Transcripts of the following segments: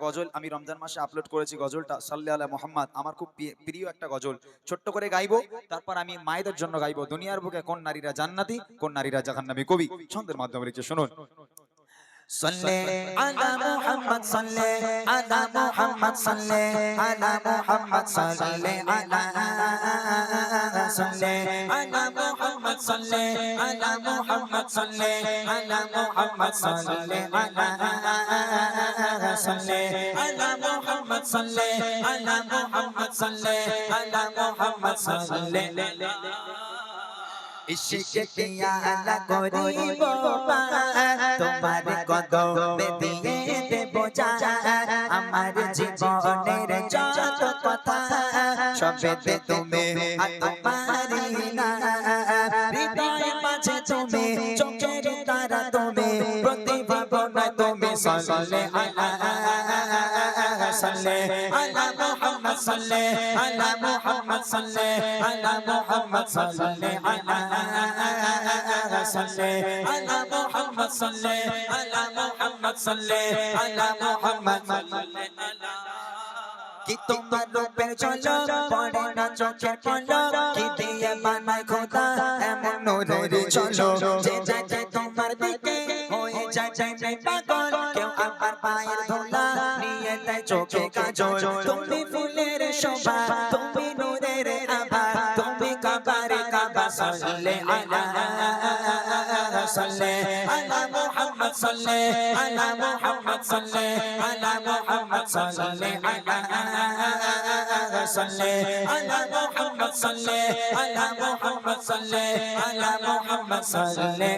গজল আমি রমজান মাসে আপলোড করেছি, গজলটা সাল্লি আলা মুহাম্মদ, আমার খুব প্রিয় একটা গজল, ছোট্ট করে গাইবো, তারপর আমি মায়েদের জন্য গাইবো। দুনিয়ার বুকে কোন নারীরা জান্নাতি, কোন নারীরা জাহান্নামী। কবি ছন্দের মাধ্যমে লিখছে, শুনুন। صلي على محمد صلي على محمد صلي على محمد صلي على صلي على محمد صلي على محمد صلي على محمد صلي على صلي على محمد صلي على محمد صلي على محمد صلي इश्क किया ला करीब তোমার কদমে দিয়ে দেব জান আমার জীবনের যত কথা সবেতে তুমি আর তোমারি না হৃদয় মাঝে তুমি চোখের তারা তুমি প্রতিভা বনা তুমি সাল্লে আলা صلي على محمد صلي على محمد صلي على محمد صلي على صلي على محمد صلي على محمد صلي على محمد صلي कि তোমার রূপের ঝলক পড়ে না চোখের পলক কি দিয়ে বানায় খোদা এমন নূরের ঝলক যে যায় তোমার দিকে হয়ে যায় যায় পাগল কেউ আবার পায়ের ধুলা নিয়ে দেয় চোখে কাজল তুমি ফুলের শোভা তুমি নূরের আভা তুমি কাবারে কাবা সাল্লে আলা صلي على محمد صلي على محمد صلي على محمد صلي على صلي على محمد صلي على محمد صلي على محمد صلي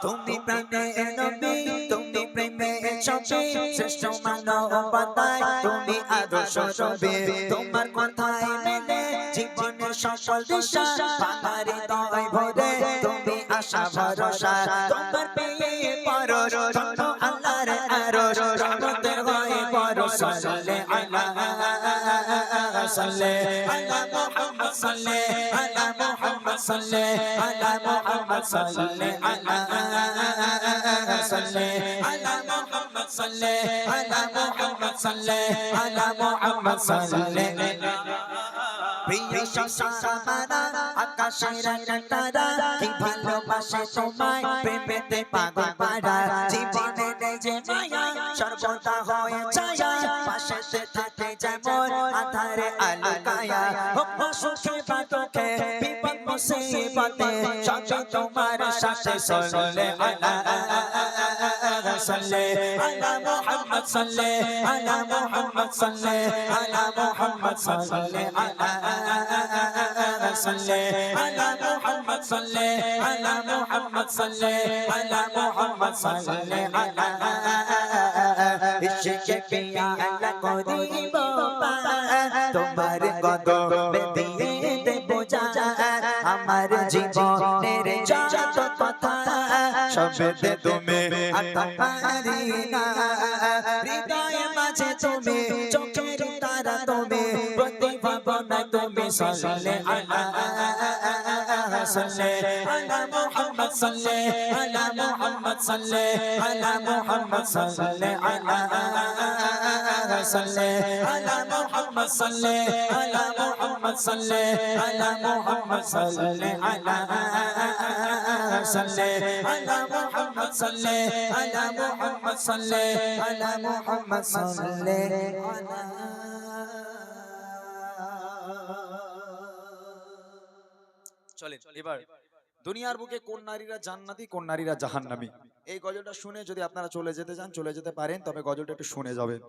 তুমি প্রেমের নবী তুমি প্রেমের ছবি শ্রেষ্ঠ মানবতায় তুমি আদর্শ ছবি তোমার কথায় মেলে জীবনের সকল দিশা আমার হৃদয় ভরে তুমি আশা ভরসা তোমার পেয়ে পরশ ছোট আল্লাহর আরশ রহমতের হয়ে পরশ সাল্লে আলা صلي على محمد صلي على محمد صلي على محمد صلي على صلي على محمد صلي على محمد صلي على محمد صلي প্রিয় সসামানা আকাশের তারা কি ভালোবাসে তোমায় প্রেমেতে পাগল পাড়া জীবনে নেই যে মায়া সর্বদা হয়ে ছায়া পাশেতে থাকে যেমন আধারে আলো কায়া হোক সুখে বা দুঃখে বিপদ মুসিবতে সবই তোমার সাথে চলে আলা صلي على محمد صلي على محمد صلي على محمد صلي على صلي على محمد صلي على محمد صلي على محمد صلي على इश्क किया ला करीब তোমার কদমে দিয়ে দেব জান আমার জীবনের যত কথা সবেতে তুমি আর তোমারি না হৃদয় মাঝে তুমি চোখের তারা তুমি প্রতিভা বনায় তুমি সাল্লে আলা صلي على محمد صلي على محمد صلي على محمد صلي على صلي على محمد صلي على محمد صلي على محمد صلي على صلي على محمد صلي على محمد صلي على محمد صلي على চলেন এবার দুনিয়ার বুকে কোন নারীরা জান্নাতি কোন নারীরা জাহান্নামী, এই গজলটা শুনে যদি আপনারা চলে যেতে চান চলে যেতে পারেন, তবে গজলটা একটু শুনে যাবেন।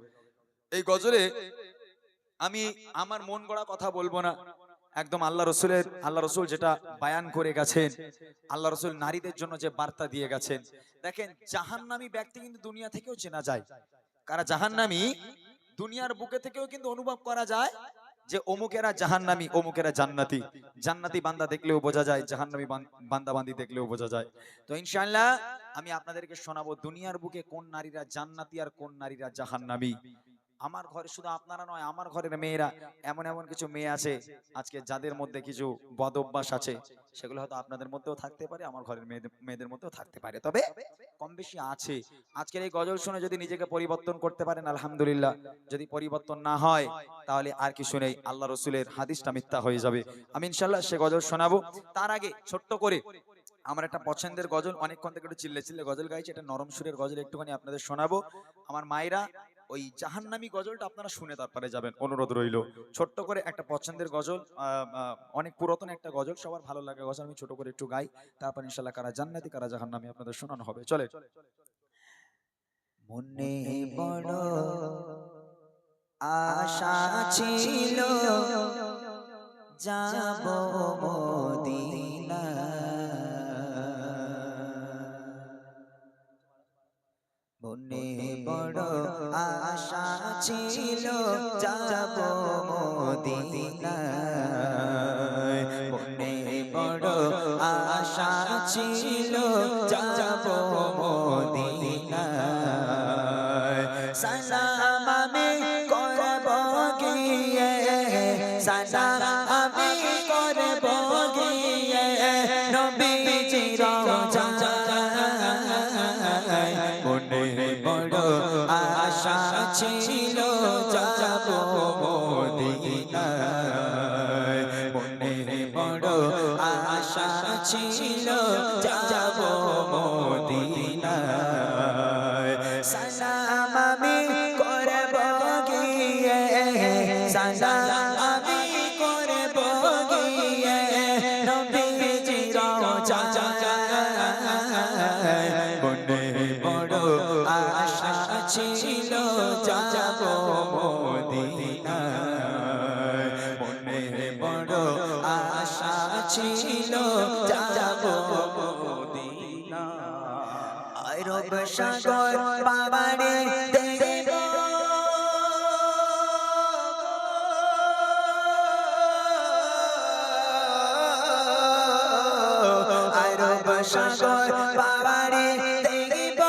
এই গজলে আমি আমার মন গড়া কথা বলবো না, একদম আল্লাহ রসুল যেটা বায়ান করে গেছেন, আল্লাহ রসুল নারীদের জন্য যে বার্তা দিয়ে গেছেন। দেখেন জাহান্নামী ব্যক্তি কিন্তু দুনিয়া থেকেও চেনা যায়, কারা জাহান্নামী দুনিয়ার বুকে থেকেও কিন্তু অনুভব করা যায় যে অমুকেরা জাহান্নামী অমুকেরা জান্নাতি। জান্নাতি বান্দা দেখলেও বোঝা যায়, জাহান্নামী বান্দা বান্দি দেখলেও বোঝা যায়। তো ইনশাআল্লাহ আমি আপনাদেরকে শোনাবো দুনিয়ার বুকে কোন নারীরা জান্নাতি আর কোন নারীরা জাহান্নামী। আমার ঘরে শুধু আপনারা নয়, আমার ঘরের মেয়েরা এমন এমন কিছু মেয়ে আছে আজকে যাদের মধ্যে কিছু বদ অভ্যাস আছে, সেগুলো হয়তো আপনাদের মধ্যেও থাকতে পারে, আমার ঘরের মেয়েদের মধ্যেও থাকতে পারে, তবে কম বেশি আছে। আজকের এই গজল শুনে যদি নিজেকে পরিবর্তন করতে পারেন আলহামদুলিল্লাহ, যদি পরিবর্তন না হয় তাহলে আর কি শুনেই আল্লাহ রসুলের হাদিসটা মিথ্যা হয়ে যাবে। আমি ইনশাল্লাহ সে গজল শোনাবো। তার আগে ছোট্ট করে আমার একটা পছন্দের গজল, অনেকক্ষণ থেকে একটু চিল্লে চিল্লে গজল গাইছি, এটা নরম সুরের গজল একটুখানি আপনাদের শোনাবো। আমার মায়েরা ওই জাহান্নামী গজলটা আপনারা শুনে তারপরে যাবেন, অনুরোধ রইল। ছোট্ট করে একটা পছন্দের গজল, অনেক পুরাতন একটা গজল, সবার ভালো লাগে গজল, আমি ছোট করে একটু গাই, তারপর ইনশাল্লাহ কারা জান্নাতি কারা জাহান্নামী আপনাদের শোনানো হবে। চলে। মনে বড় আশা ছিল যাব মদিনা, মনে বড় আশা ছিল যাব মদিনা, মনে বড় আশা ছিল যাব মদিনা, সালাম আমি করব গিয়ে, সালাম আমি করব গিয়ে নবীজির রওজায়, মনে বড় আশা ছিল যাব মদিনায়, মনে বড় আশা ছিল যাব মদিনায়, সালাম আমি করব গিয়ে, সালাম আমি করব গিয়ে নবীজির রওজায়, মনে বড় আশা ছিল যাব মদিনায়, মনে বড় আশা ছিল যাব মদিনায়, আরব সাগর পাড়ে দেখব আরব সাগর পাড়ে দেখব,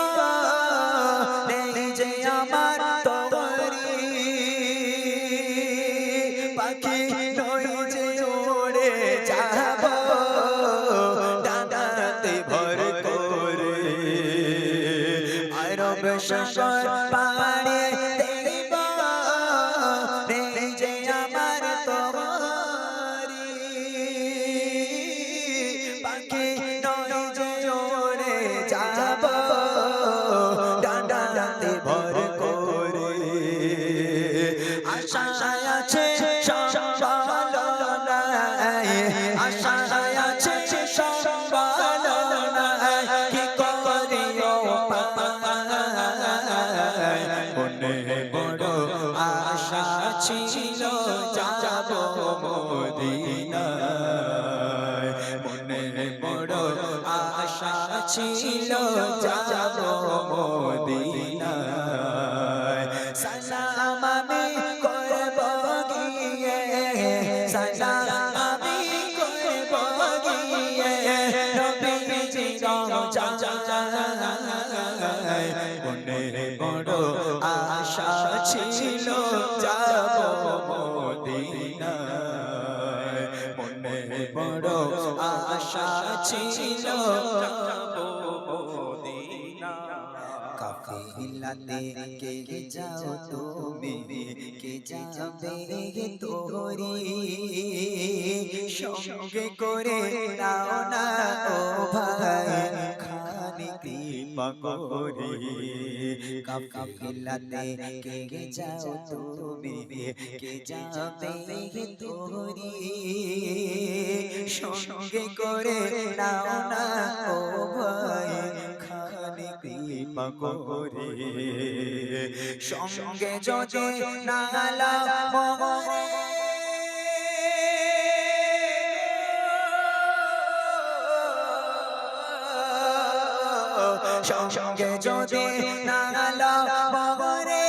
নেই যে আমার তরি পাখি নই যে উড়ে যাব ডানাতে ভর করে, আরব সাগর পাড়ে দেখব, নেই যে আমার তরি পাখি নই যে উড়ে যাব ডানাতে ভর করে, আশা আছে সম্বল নাই, আশা আছে সম্বল নাই, কি করিও পায়, মনে বড় আশা ছিল যাব মদিনায়, মনে বড় আশা ছিল যাব মদিনায়, সালাম আমি করব গিয়ে, সালাম আমি করব গিয়ে নবীজির রওজায়, মনে বড় আশা ছিল যাব মদিনায়, মনে বড় আশা ছিল যাব মদিনায়, কাফিলাতে কে যাও তুমি, কে যাবে তোরি সঙ্গে করে নাও না ও ভাই খানি কৃপা করে, কাফিলাতে কে যাও তুমি, কে যাবে তোরি সঙ্গে করে নাও না ও ভাই খানি কৃপা করে, সঙ্গে যদি নালা মরে সঙ্গে যদি নালা মরে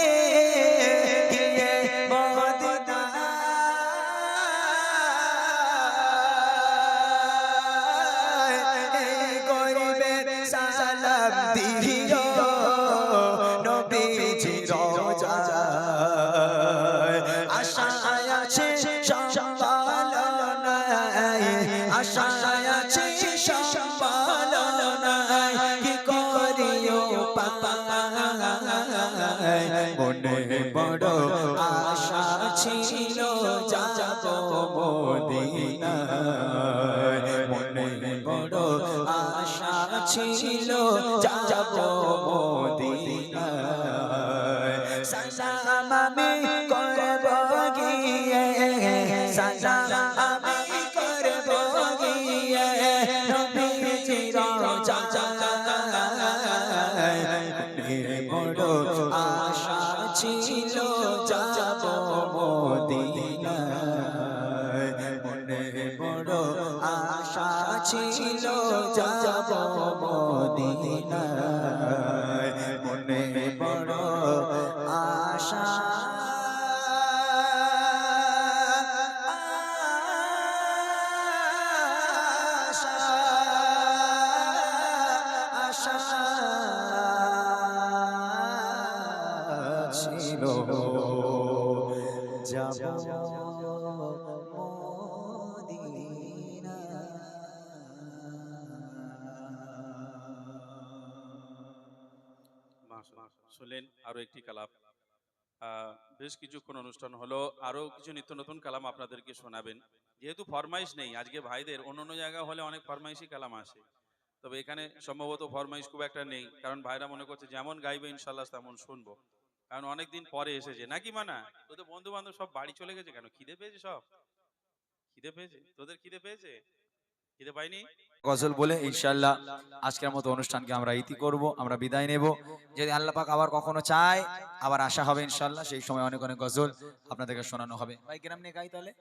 গিয়ে মদিনা গরিবের সালাম দিও নবীজির রওজায়, বড় আশা ছিল যাব মদিনায়, মনে বড় আশা ছিল যাব মদিনায়। সালাম আমি করব গিয়ে, সালাম আমি করব গিয়ে নবীজির রওজায়, বড় আশা ছিল যাব মদিনায়, মনে বড় আশা ছিল যাব মদিনায়, মনে বড় আশা ছিল যাব মদিনা। শুনলেন আরো একটি কালাম। বেশ কিছুক্ষণ অনুষ্ঠান হলো, আরো কিছু নিত্য নতুন কালাম আপনাদেরকে শোনাবেন। যেহেতু ফরমাইশ নেই আজকে ভাইদের, অন্য অন্য জায়গা হলে অনেক ফরমাইশি কালাম আসে, তবে এখানে সম্ভবত ফরমাইশ খুব একটা নেই, কারণ ভাইরা মনে করছে যেমন গাইবে ইনশাল্লাহ তেমন শুনবো, কারণ অনেকদিন পরে এসেছে নাকি মানা। তোদের বন্ধু বান্ধব সব বাড়ি চলে গেছে কেন? খিদে পেয়েছে? সব খিদে পেয়েছে? তোদের খিদে পেয়েছে? খিদে পাইনি? গজল বলে ইনশাআল্লাহ আজকের মতো অনুষ্ঠানকে আমরা ইতি করব, আমরা বিদায় নেব। যদি আল্লাহ পাক আবার কখনো চায় আবার আসা হবে ইনশাআল্লাহ, সেই সময় অনেক অনেক গজল আপনাদেরকে শোনানো হবে। ভাই কিরাম নিয়ে গাই তাহলে।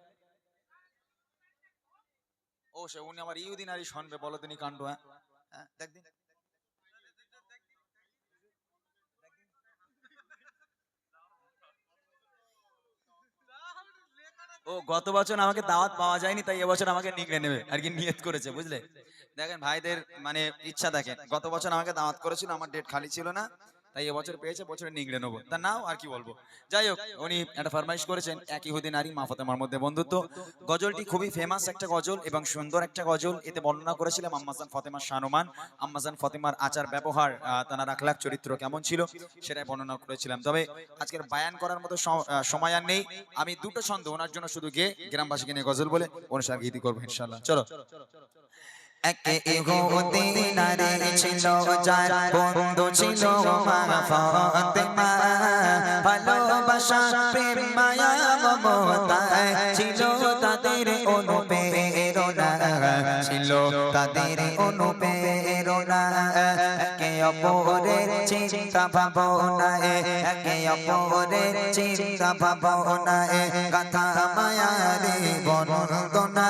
ও সে উনি আমার ইহুদিন আরই শুনবে, বলো তিনি কাণ্ড। হ্যাঁ হ্যাঁ দেখ দিন। ও গত বছর আমাকে দাওয়াত পাওয়া যায়নি, তাই এবছর আমাকে নিগড়ে নেবে আর কি নিয়ত করেছে, বুঝলে। দেখেন ভাইদের মানে ইচ্ছা দেখেন, গত বছর আমাকে দাওয়াত করেছিল, আমার ডেট খালি ছিল না, তাই এবছর পেয়েছে, বছরে নিগড়ে নেবো। তা নাও আর কি বলবো। যাই হোক, উনি একটা ফরমাইশ করেছেন, এক ইহুদি নারী মা ফাতেমার মধ্যে বন্ধুত্ব। গজলটি খুবই ফেমাস একটা গজল এবং সুন্দর একটা গজল। এতে বর্ণনা করেছিলাম আম্মাজান ফাতেমার শানমান, আম্মাজান ফাতেমার আচার ব্যবহার, তার আখলাক চরিত্র কেমন ছিল সেটাই বর্ণনা করেছিলাম। তবে আজকের বায়ান করার মতো সময় আর নেই। আমি দুটো ছন্দ ওনার জন্য শুধু গেয়ে গ্রামবাসীকে নিয়ে গজল বলে অনুষ্ঠান গীতি করবো ইনশাআল্লাহ। চলো। এক ইহুদি নারী ছিল যার বন্ধু ছিল মা ফাতেমা, ভালোবাসা প্রেম মায়া মমতায় ছিল তাদের অনুপ্রেরণা, ছিল তাদের অনুপ্রেরণা। একে অপরের চিন্তা ভাবনায়, একে অপরের চিন্তা ভাবনায় গাথা মায়ারে বন্দনা,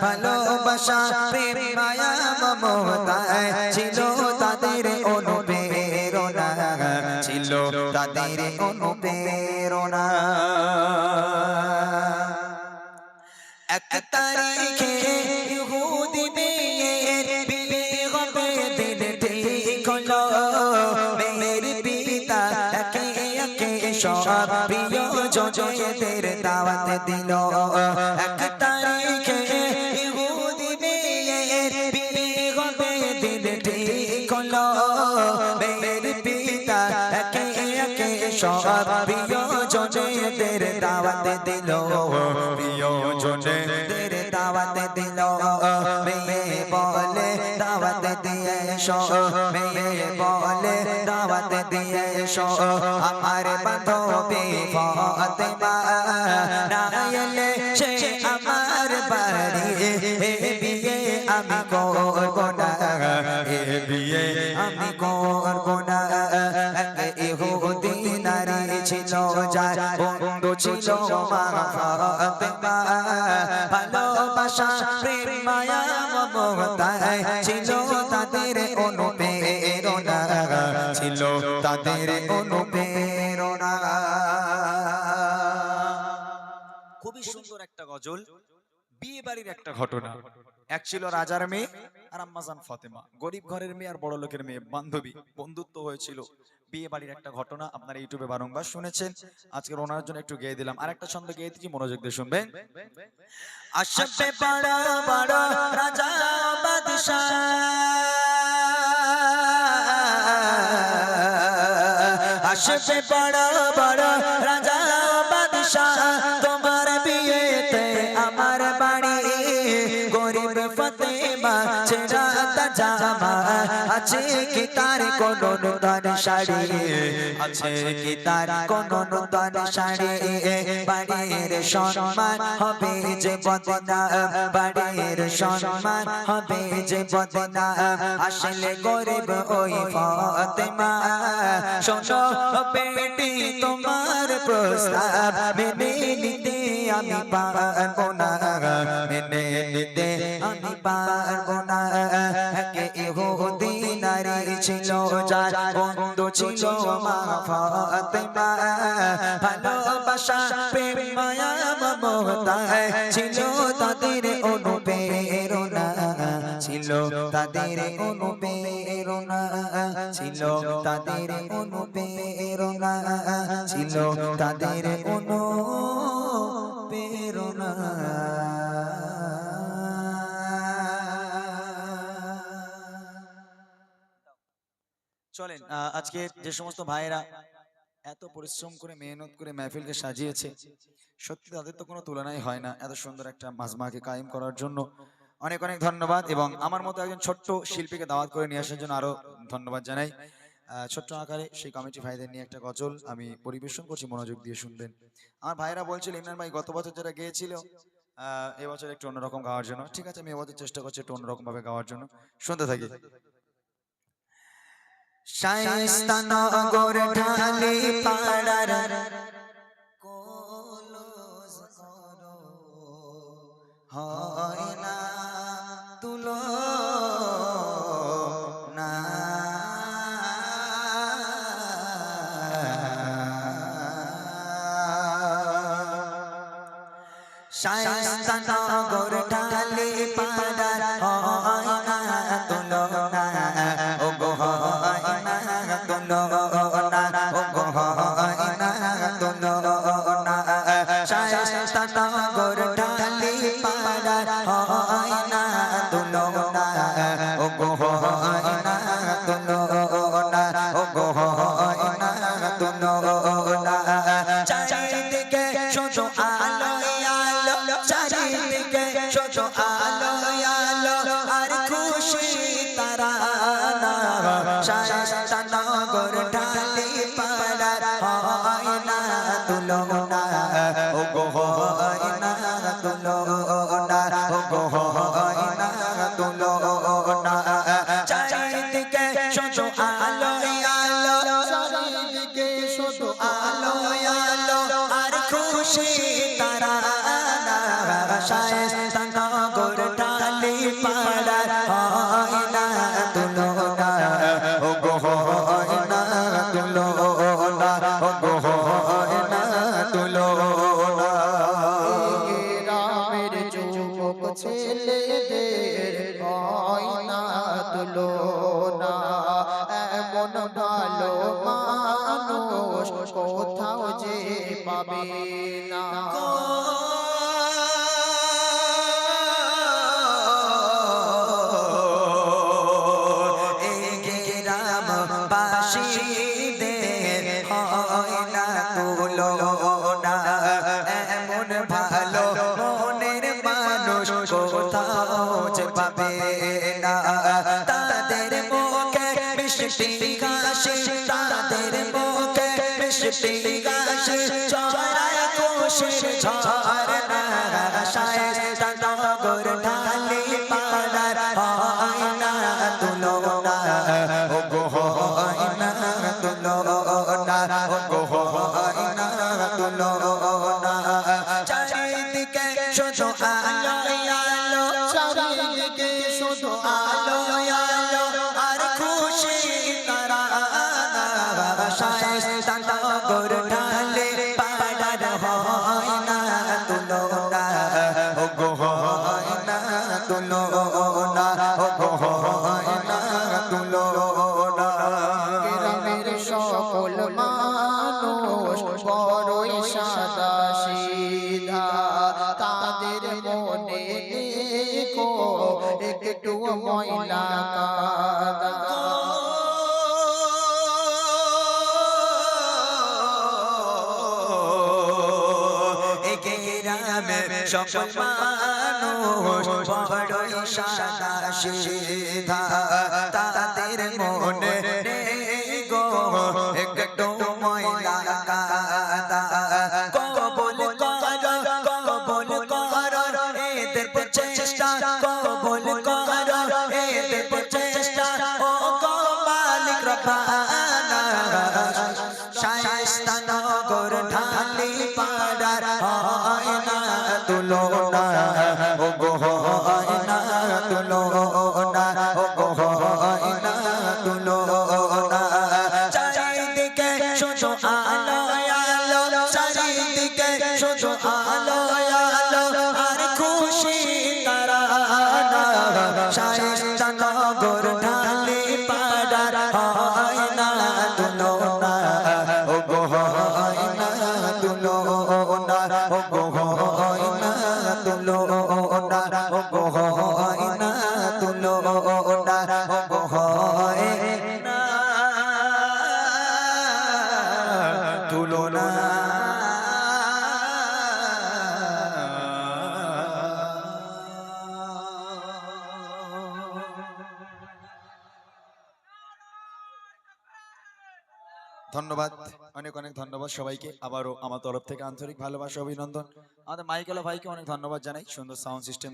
ভালোবাসা প্রেম মায়া মমতায় ছিল তাদের অনুপ্রেরণা, ছিল তাদের অনুপ্রেরণা। এক তারিখে ইহুদি মেয়ের বিয়ে হবে, দিন ঠিক হলো। মেয়ের পিতা একে একে সব প্রিয়জনদের দাওয়াত দিল। এক তারিখে ইহুদি মেয়ের বিয়ে হবে, দিন ঠিক হলো। মেয়ের পিতা একে একে সব প্রিয়জনদের দাওয়াত দিল, প্রিয়জনদের দাওয়াত দিল। মেয়ে বলে দাওয়াত দিয়ে এসো, মেয়ে বলে দাওয়াত দিয়ে এসো, আমার বান্ধবী ফাতেমা না এলে সে আমার বাড়ি, এ বিয়ে আমি করব না, এ বিয়ে আমি করব না। এক ইহুদি নারী ছিল যার বন্ধু ছিল মা ফাতেমা, ভালোবাসা প্রেম মায়া মমতায় ছিল তাদের অনুপ্রেরণা, ছিল তাদের অনুপ্রেরণা। খুবই সুন্দর একটা গজল, বিয়ে বাড়ির একটা ঘটনা। এক ছিল রাজার মেয়ে আর আম্মাজান ফাতেমা, গরিব ঘরের মেয়ে আর বড় লোকের মেয়ে, বান্ধবী, বন্ধুত্ব হয়েছিল। বিয়ে বাড়ির একটা ঘটনা আপনারা ইউটিউবে বারংবার শুনেছেন, আজকে ওনার জন্য একটু গেয়ে দিলাম। আরেকটা ছন্দ গেয়ে দিচ্ছি, মনোযোগ দিয়ে শুনবেন। আসবে বড় বড় রাজা বাদশাহ, আসবে বড় বড় রাজা বাদশাহ তোমার বিয়েতে আমার বাড়ি গরিব ফতেমা ছেড়া জামা আছে কি তার কোনো নূতন শাড়ি আছে কি তার কোনো নূতন শাড়ি বাড়ির সম্মান হবে যে বদনাম বাড়ির সম্মান হবে যে বদনাম আসলে গরিব ওই ফতেমা শোনো বেটি তোমার প্রস্তাব মেনে নিতে আমি পারবো না মেনে নিতে আমি পারবো না কে ইহুদি নারী ছিল যার বন্ধু ছিল মা ফাতেমা ভালোবাসা প্রেম মায়া মমতা ছিল তাদের অনুপ্রেরণা ছিল তাদের অনুপ্রেরণা ছিল তাদের অনুপ্রেরণা ছিল তাদের অনুপ্রেরণা চলেন আজকে যে সমস্ত ভাইয়েরা এত পরিশ্রম করে মেহনত করে মাহফিলকে সাজিয়েছে সত্যি তাদের তো কোনো তুলনাই হয় না এত সুন্দর একটা মাজমাকে কায়েম করার জন্য অনেক অনেক ধন্যবাদ এবং আমার মতো একজন ছোট্ট শিল্পীকে দাওয়াত করে নিয়ে আসার জন্য আরো ধন্যবাদ জানাই ছোট্ট আকারে সেই কমিটি ভাইদের নিয়ে একটা গজল আমি পরিবেশন করছি মনোযোগ দিয়ে শুনবেন আমার ভাইরা বলছিল ইমরান ভাই গত বছর যারা গিয়েছিল এবছর একটু অন্যরকম গাওয়ার জন্য ঠিক আছে আমি এবছর চেষ্টা করছি একটু অন্যরকম ভাবে গাওয়ার জন্য শুনতে থাকি শায়েস্তা নগর ঢালি পাড়ার কলস করো হয় না তুলো না শায়েস্তা নগর ঢালি পাড়ার হয় না তুলো না ও গো হয় না তুলো না ও গো হয় না তুলো না শায়েস্তা নগর ঢালি পাড়ার হয় না তুলো না ও গো হয় না তুলো না ও গো হয় না তুলো না চারিদিকে শুধু আলো আলো চারিদিকে শুধু আলো আলো আর খুশি তারা শায়েস্তা নগর ঢালি পাড়ার হয় না তুলো না ও গো হয় না তুলো না ও গো হয় না তুলো না চারিদিকে শুধু আলো আলো চারিদিকে শুধু আলো আলো আর খুশি তারা শায়েস্তা নগর ঢালি পাড়ার হয় না তুলো না ও গো হয় না তুলো না ও গো হয় না তুলো না গ্রামের যুবক ছেলেদের হয় না তুলো না এমন ভালো মানুষ কোথাও যে পাবে না বাসীদের হয় না তুলো না এমন ভালো মনের মানুষ কোথাও যে পাবে না তাদের মুখে মিষ্টি হাসি তাদের মুখে মিষ্টি হাসি ছড়ায় খুশির ঝর্ণা শায়েস্তা নগর ঢালি পাড়ার হয় না তুলো না ও গো হয় না তুলো না ও গো হয় না তুলো না চারিদিকে শুধু আলো আলো চারিদিকে শুধু আলো আলো আর খুশি তারা শায়েস্তা নগর ঢালি পাড়ার হয় না তুলো না ও গো হয় না তুলো না ও গো হয় না তুলো না গ্রামের সকল মানুষ বড়ই সাদা সিধা তাদের মনে নেকো একটু ময়লা কাদা সকল মানুষ বড়ই সাদা সিধা তাদের মনে নেই গো একটু ময়লা কাদা কবুল করো এদের প্রচেষ্টা কবুল করো এদের প্রচেষ্টা ও গো মালিক রব্বানা শায়েস্তা নগর ঢালি পাড়ার হয় না তুলনা ও গো হয় না তুলনা ও গো হয় না তুলনা চারিদিকে শুধু আলো আলো চারিদিকে শুধু আলো আলো আর খুশি তারানা শায়েস্তা নগর ঢালি পাড়ার হয় না তুলনা ও গো হয় না তুলনা ও গো হয় না তুলনা ও গো হয় না তুলনা ও গো হয় না তুলনা ধন্যবাদ, অনেক অনেক ধন্যবাদ সবাইকে। আবারও আমার তরফ থেকে আন্তরিক ভালোবাসা অভিনন্দন। আমাদের মাইকেলা ভাইকে অনেক ধন্যবাদ জানাই, সুন্দর সাউন্ড সিস্টেম